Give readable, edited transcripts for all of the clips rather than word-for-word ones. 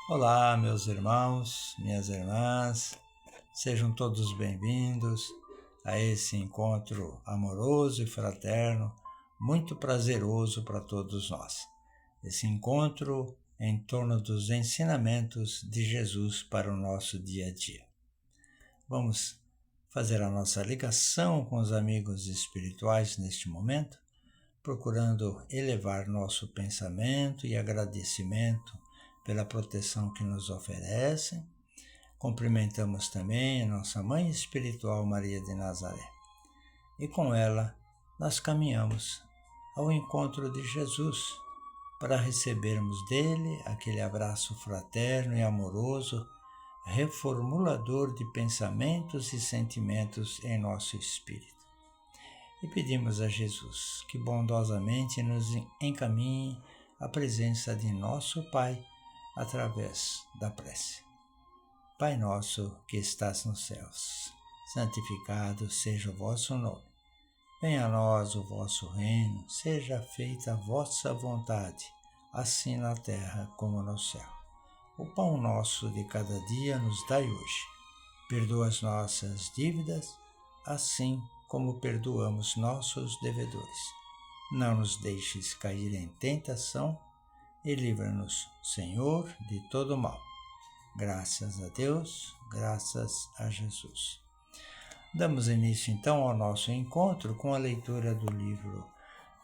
Olá, meus irmãos, minhas irmãs, sejam todos bem-vindos a esse encontro amoroso e fraterno, muito prazeroso para todos nós. Esse encontro em torno dos ensinamentos de Jesus para o nosso dia a dia. Vamos fazer a nossa ligação com os amigos espirituais neste momento, procurando elevar nosso pensamento e agradecimento pela proteção que nos oferecem. Cumprimentamos também a nossa Mãe Espiritual Maria de Nazaré. E com ela nós caminhamos ao encontro de Jesus para recebermos dele aquele abraço fraterno e amoroso, reformulador de pensamentos e sentimentos em nosso espírito. E pedimos a Jesus que bondosamente nos encaminhe à presença de nosso Pai através da prece. Pai nosso que estás nos céus, santificado seja o vosso nome. Venha a nós o vosso reino, seja feita a vossa vontade, assim na terra como no céu. O pão nosso de cada dia nos dai hoje. Perdoa as nossas dívidas, assim como perdoamos nossos devedores. Não nos deixes cair em tentação e livra-nos, Senhor, de todo mal. Graças a Deus, graças a Jesus. Damos início então ao nosso encontro com a leitura do livro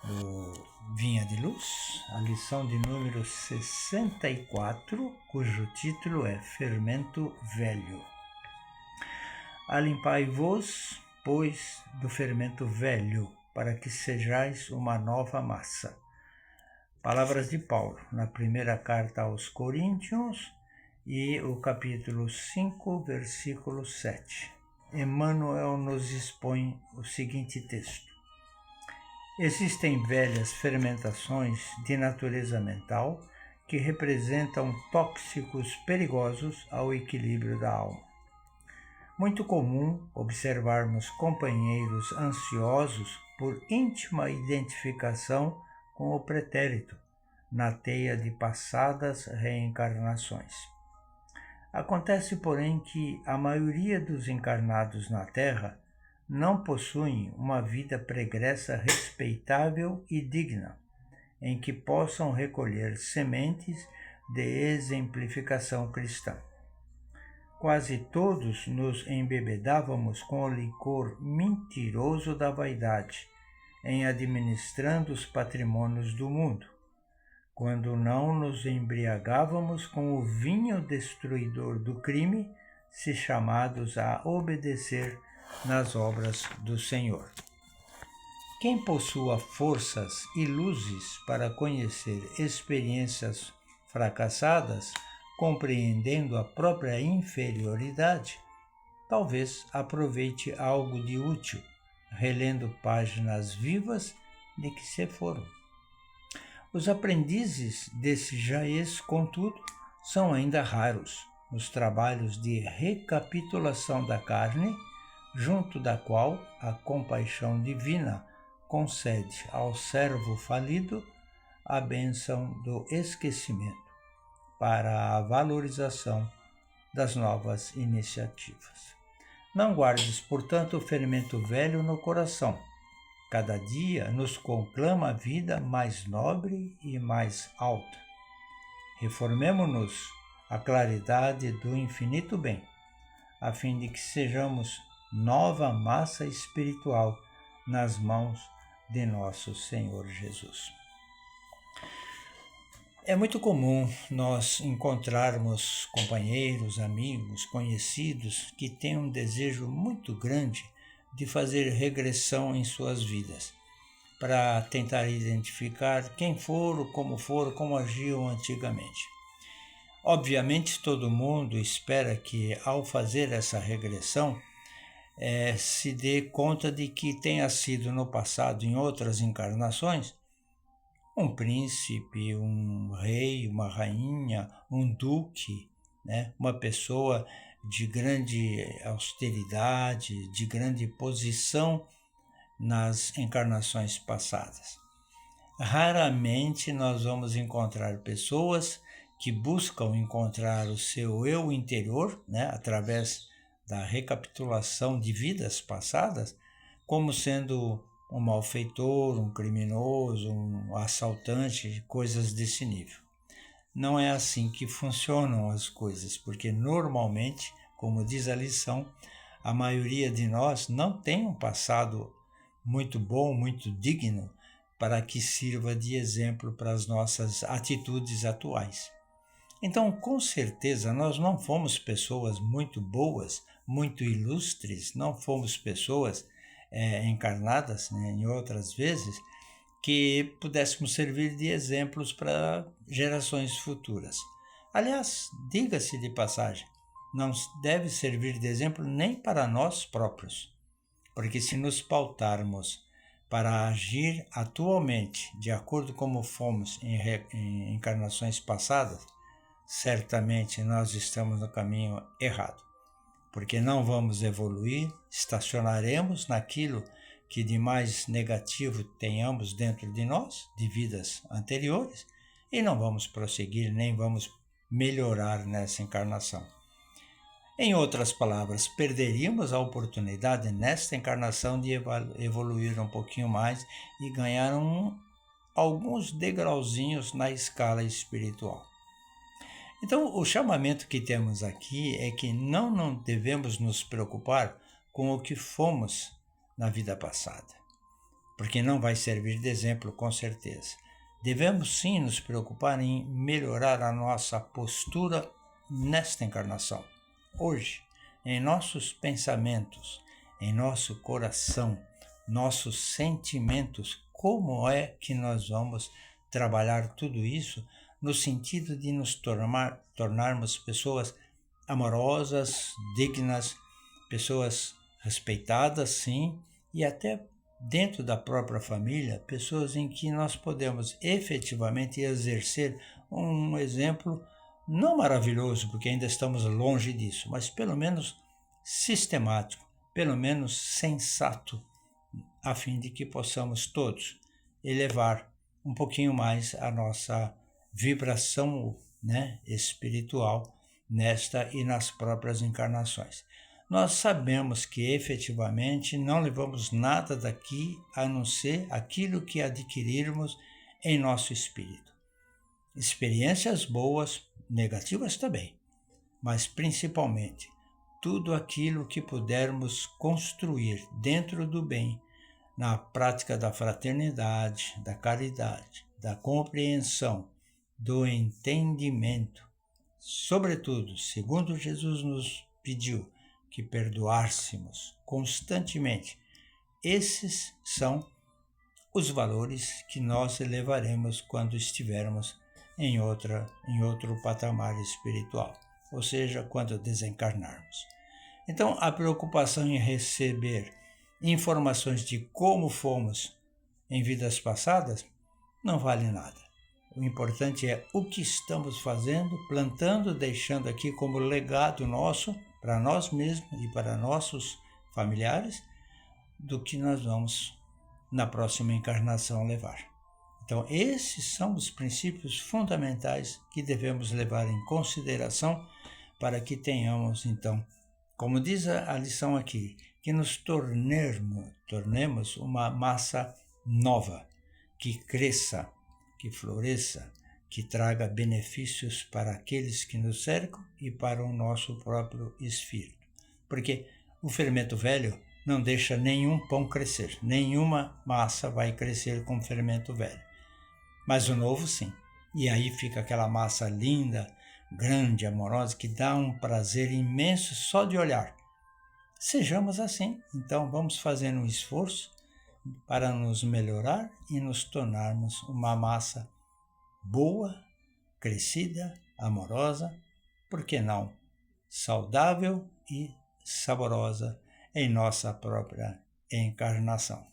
do Vinha de Luz, a lição de número 64, cujo título é Fermento Velho. Alimpai-vos, pois, do fermento velho, para que sejais uma nova massa. Palavras de Paulo, na primeira carta aos Coríntios, e o capítulo 5, versículo 7. Emmanuel nos expõe o seguinte texto. Existem velhas fermentações de natureza mental que representam tóxicos perigosos ao equilíbrio da alma. Muito comum observarmos companheiros ansiosos por íntima identificação com o pretérito, na teia de passadas reencarnações. Acontece, porém, que a maioria dos encarnados na Terra não possuem uma vida pregressa respeitável e digna, em que possam recolher sementes de exemplificação cristã. Quase todos nos embebedávamos com o licor mentiroso da vaidade, em administrando os patrimônios do mundo, quando não nos embriagávamos com o vinho destruidor do crime, se chamados a obedecer nas obras do Senhor. Quem possua forças e luzes para conhecer experiências fracassadas, compreendendo a própria inferioridade, talvez aproveite algo de útil, relendo páginas vivas de que se foram. Os aprendizes desse jaez, contudo, são ainda raros nos trabalhos de recapitulação da carne, junto da qual a compaixão divina concede ao servo falido a bênção do esquecimento para a valorização das novas iniciativas. Não guardes, portanto, o fermento velho no coração. Cada dia nos conclama a vida mais nobre e mais alta. Reformemo-nos à claridade do infinito bem, a fim de que sejamos nova massa espiritual nas mãos de nosso Senhor Jesus. É muito comum nós encontrarmos companheiros, amigos, conhecidos que têm um desejo muito grande de fazer regressão em suas vidas, para tentar identificar quem foram, como agiam antigamente. Obviamente, todo mundo espera que, ao fazer essa regressão, se dê conta de que tenha sido no passado, em outras encarnações, um príncipe, um rei, uma rainha, um duque, uma pessoa de grande austeridade, de grande posição nas encarnações passadas. Raramente nós vamos encontrar pessoas que buscam encontrar o seu eu interior, né, através da recapitulação de vidas passadas, como sendo um malfeitor, um criminoso, um assaltante, coisas desse nível. Não é assim que funcionam as coisas, porque normalmente, como diz a lição, a maioria de nós não tem um passado muito bom, muito digno, para que sirva de exemplo para as nossas atitudes atuais. Então, com certeza, nós não fomos pessoas muito boas, muito ilustres, não fomos pessoas encarnadas, né, em outras vezes, que pudéssemos servir de exemplos para gerações futuras. Aliás, diga-se de passagem, não deve servir de exemplo nem para nós próprios, porque se nos pautarmos para agir atualmente de acordo como fomos em encarnações passadas, certamente nós estamos no caminho errado, porque não vamos evoluir, estacionaremos naquilo que de mais negativo tenhamos dentro de nós, de vidas anteriores, e não vamos prosseguir, nem vamos melhorar nessa encarnação. Em outras palavras, perderíamos a oportunidade nesta encarnação de evoluir um pouquinho mais e ganhar alguns degrauzinhos na escala espiritual. Então, o chamamento que temos aqui é que não devemos nos preocupar com o que fomos na vida passada, porque não vai servir de exemplo com certeza. Devemos sim nos preocupar em melhorar a nossa postura nesta encarnação, hoje, em nossos pensamentos, em nosso coração, nossos sentimentos. Como é que nós vamos trabalhar tudo isso no sentido de nos tornarmos pessoas amorosas, dignas, pessoas respeitadas, sim, e até dentro da própria família, pessoas em que nós podemos efetivamente exercer um exemplo não maravilhoso, porque ainda estamos longe disso, mas pelo menos sistemático, pelo menos sensato, a fim de que possamos todos elevar um pouquinho mais a nossa vibração, né, espiritual nesta e nas próprias encarnações. Nós sabemos que efetivamente não levamos nada daqui a não ser aquilo que adquirirmos em nosso espírito. Experiências boas, negativas também, mas principalmente tudo aquilo que pudermos construir dentro do bem, na prática da fraternidade, da caridade, da compreensão, do entendimento, sobretudo, segundo Jesus nos pediu, que perdoássemos constantemente. Esses são os valores que nós elevaremos quando estivermos em outro patamar espiritual, ou seja, quando desencarnarmos. Então, a preocupação em receber informações de como fomos em vidas passadas não vale nada. O importante é o que estamos fazendo, plantando, deixando aqui como legado nosso, para nós mesmos e para nossos familiares, do que nós vamos na próxima encarnação levar. Então, esses são os princípios fundamentais que devemos levar em consideração para que tenhamos, então, como diz a lição aqui, que nos tornemos uma massa nova, que cresça, que floresça, que traga benefícios para aqueles que nos cercam e para o nosso próprio espírito. Porque o fermento velho não deixa nenhum pão crescer, nenhuma massa vai crescer com fermento velho. Mas o novo sim. E aí fica aquela massa linda, grande, amorosa, que dá um prazer imenso só de olhar. Sejamos assim, então vamos fazendo um esforço para nos melhorar e nos tornarmos uma massa boa, crescida, amorosa, por que não, saudável e saborosa em nossa própria encarnação.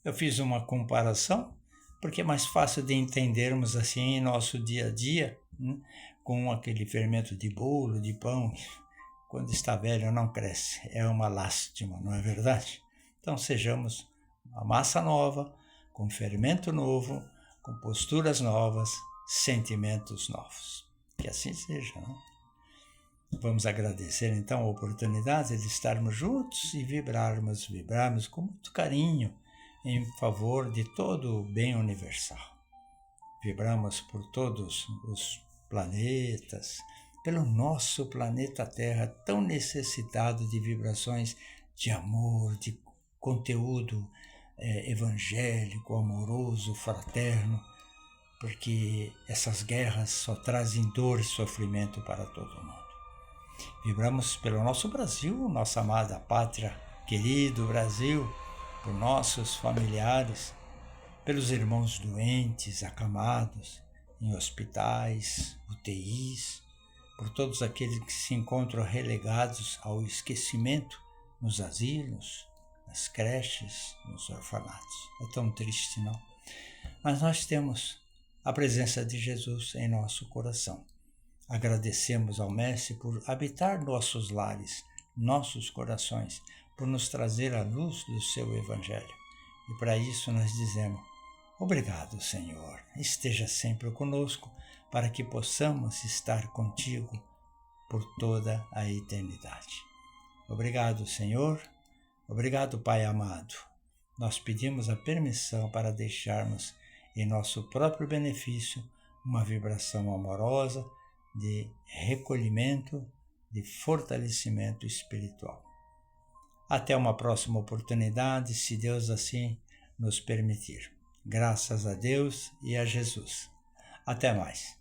Eu fiz uma comparação porque é mais fácil de entendermos assim em nosso dia a dia, né, com aquele fermento de bolo, de pão, quando está velho não cresce, é uma lástima, não é verdade? Então sejamos uma massa nova, com fermento novo, com posturas novas, sentimentos novos. Que assim seja, não? Vamos agradecer então a oportunidade de estarmos juntos e vibrarmos com muito carinho em favor de todo o bem universal. Vibramos por todos os planetas, pelo nosso planeta Terra, tão necessitado de vibrações de amor, de conteúdo evangélico, amoroso, fraterno, porque essas guerras só trazem dor e sofrimento para todo mundo. Vibramos pelo nosso Brasil, nossa amada pátria, querido Brasil, por nossos familiares, pelos irmãos doentes, acamados, em hospitais, UTIs, por todos aqueles que se encontram relegados ao esquecimento nos asilos, nas creches, nos orfanatos. É tão triste, não? Mas nós temos a presença de Jesus em nosso coração. Agradecemos ao Mestre por habitar nossos lares, nossos corações, por nos trazer a luz do seu Evangelho. E para isso nós dizemos: obrigado, Senhor. Esteja sempre conosco para que possamos estar contigo por toda a eternidade. Obrigado, Senhor. Obrigado, Pai amado. Nós pedimos a permissão para deixarmos em nosso próprio benefício uma vibração amorosa de recolhimento, de fortalecimento espiritual. Até uma próxima oportunidade, se Deus assim nos permitir. Graças a Deus e a Jesus. Até mais.